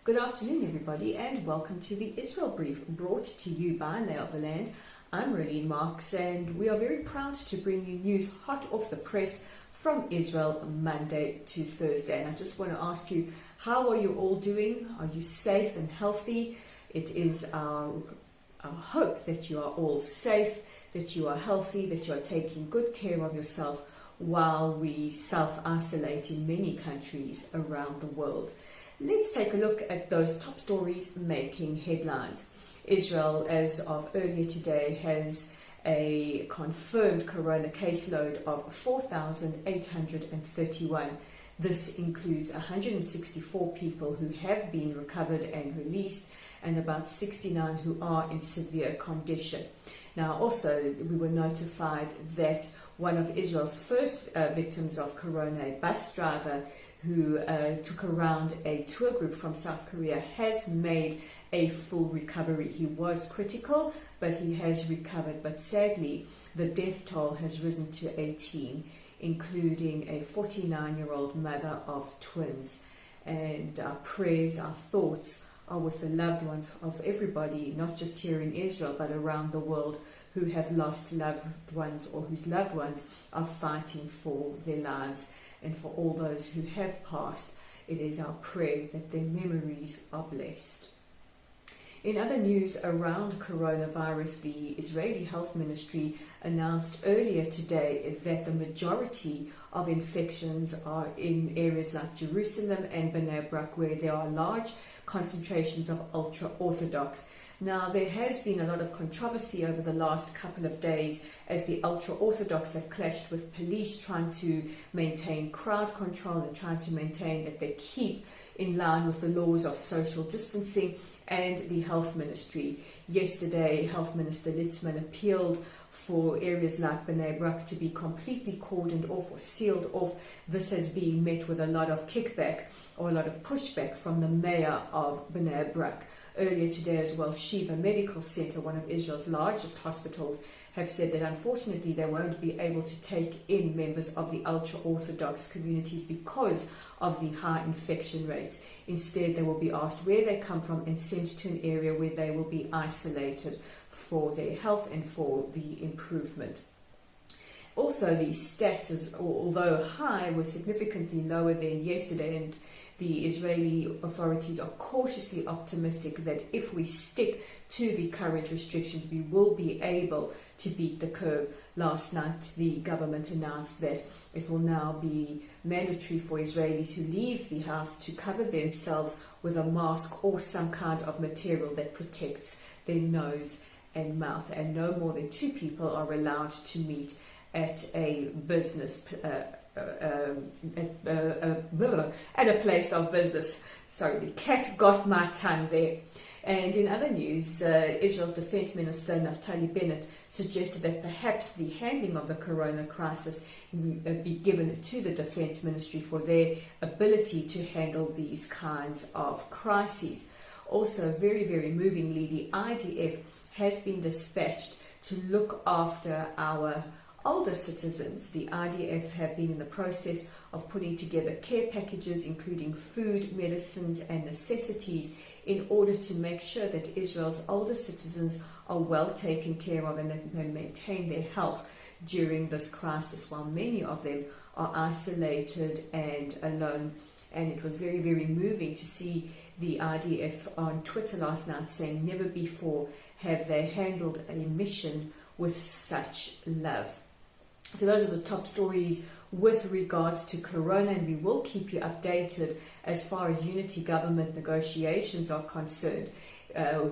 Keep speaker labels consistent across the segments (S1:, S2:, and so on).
S1: Good afternoon, everybody, and welcome to the Israel Brief, brought to you by Lay of the Land. I'm Marlene Marks, and we are very proud to bring you news hot off the press from Israel Monday to Thursday. And I just want to ask you, how are you all doing? Are you safe and healthy? It is our hope that you are all safe, that you are healthy, that you are taking good care of yourself while we self-isolate in many countries around the world. Let's take a look at those top stories making headlines. Israel, as of earlier today, has a confirmed corona caseload of 4,831. This includes 164 people who have been recovered and released, and about 69 who are in severe condition. Now, also, we were notified that one of Israel's first victims of corona, a bus driver who took around a tour group from South Korea, has made a full recovery. He was critical, but he has recovered. But sadly, the death toll has risen to 18, including a 49-year-old mother of twins. And our prayers, our thoughts are with the loved ones of everybody, not just here in Israel, but around the world, who have lost loved ones or whose loved ones are fighting for their lives. And for all those who have passed, it is our prayer that their memories are blessed. In other news around coronavirus, the Israeli Health Ministry announced earlier today that the majority of infections are in areas like Jerusalem and Bnei Brak, where there are large concentrations of ultra-Orthodox. Now, there has been a lot of controversy over the last couple of days as the ultra-Orthodox have clashed with police trying to maintain crowd control and trying to maintain that they keep in line with the laws of social distancing and the health ministry. Yesterday, Health Minister Litzman appealed for areas like Bnei Brak to be completely cordoned off or sealed off. This has been met with a lot of kickback or a lot of pushback from the mayor of Bnei Brak. Earlier today as well, Sheba Medical Center, one of Israel's largest hospitals, have said that unfortunately they won't be able to take in members of the ultra-Orthodox communities because of the high infection rates. Instead, they will be asked where they come from and sent to an area where they will be isolated for their health and for the improvement. Also, the stats, although high, were significantly lower than yesterday, and the Israeli authorities are cautiously optimistic that if we stick to the current restrictions, we will be able to beat the curve. Last night, the government announced that it will now be mandatory for Israelis who leave the house to cover themselves with a mask or some kind of material that protects their nose and mouth, and no more than 2 people are allowed to meet at a business at a place of business. Sorry, the cat got my tongue there. And in other news, Israel's Defense Minister Naftali Bennett suggested that perhaps the handling of the corona crisis be given to the Defense Ministry for their ability to handle these kinds of crises. Also, very, very movingly, the IDF has been dispatched to look after our older citizens. The IDF have been in the process of putting together care packages, including food, medicines, and necessities, in order to make sure that Israel's older citizens are well taken care of and that they maintain their health during this crisis, while many of them are isolated and alone. And it was very, very moving to see the IDF on Twitter last night saying never before have they handled a mission with such love. So those are the top stories with regards to corona, and we will keep you updated as far as unity government negotiations are concerned.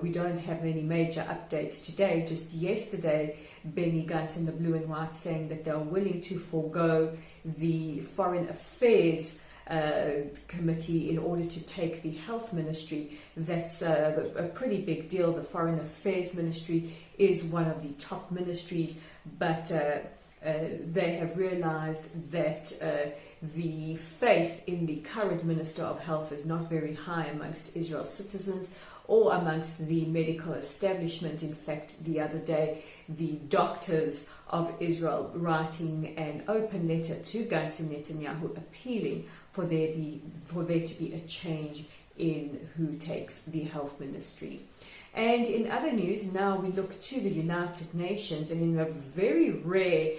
S1: We don't have any major updates today. Just yesterday, Benny Gantz and the Blue and White saying that they're willing to forego the Foreign Affairs committee in order to take the health ministry. That's a pretty big deal. The Foreign Affairs Ministry is one of the top ministries, but they have realized that the faith in the current Minister of Health is not very high amongst Israel's citizens or amongst the medical establishment. In fact, the other day, the doctors of Israel writing an open letter to Gantz and Netanyahu appealing for there to be a change in who takes the health ministry. And in other news, now we look to the United Nations, and in a very rare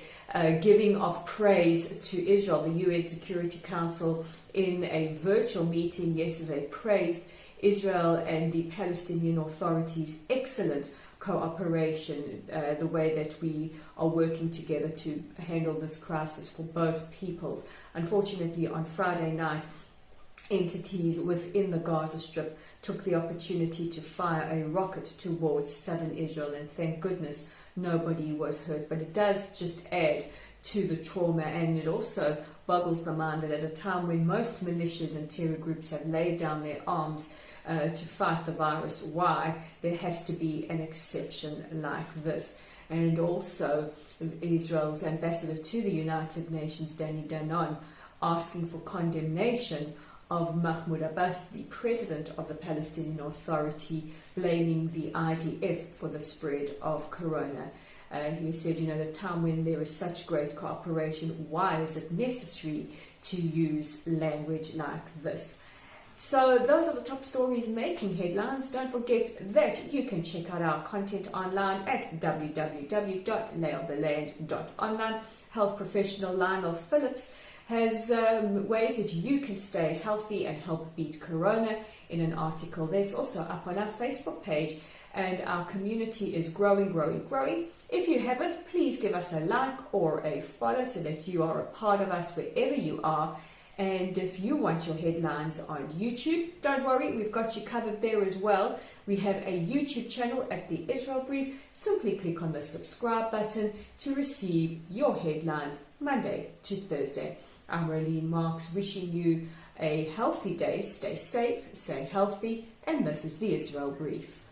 S1: giving of praise to Israel, the UN Security Council, in a virtual meeting yesterday, praised Israel and the Palestinian Authority's excellent cooperation, the way that we are working together to handle this crisis for both peoples. Unfortunately, on Friday night, entities within the Gaza Strip took the opportunity to fire a rocket towards southern Israel, and thank goodness nobody was hurt. But it does just add to the trauma, and it also boggles the mind that at a time when most militias and terror groups have laid down their arms to fight the virus, why there has to be an exception like this. And also Israel's ambassador to the United Nations, Danny Danon, asking for condemnation of Mahmoud Abbas, the president of the Palestinian Authority, blaming the IDF for the spread of corona. He said, at a time when there is such great cooperation, why is it necessary to use language like this? So those are the top stories making headlines. Don't forget that you can check out our content online at www.layoftheland.online. Health professional Lionel Phillips has ways that you can stay healthy and help beat corona in an article that's also up on our Facebook page. And our community is growing. If you haven't, please give us a like or a follow so that you are a part of us wherever you are. And if you want your headlines on YouTube, don't worry, we've got you covered there as well. We have a YouTube channel at the Israel Brief. Simply click on the subscribe button to receive your headlines Monday to Thursday. I'm Rolene Marks, wishing you a healthy day. Stay safe, stay healthy, and this is the Israel Brief.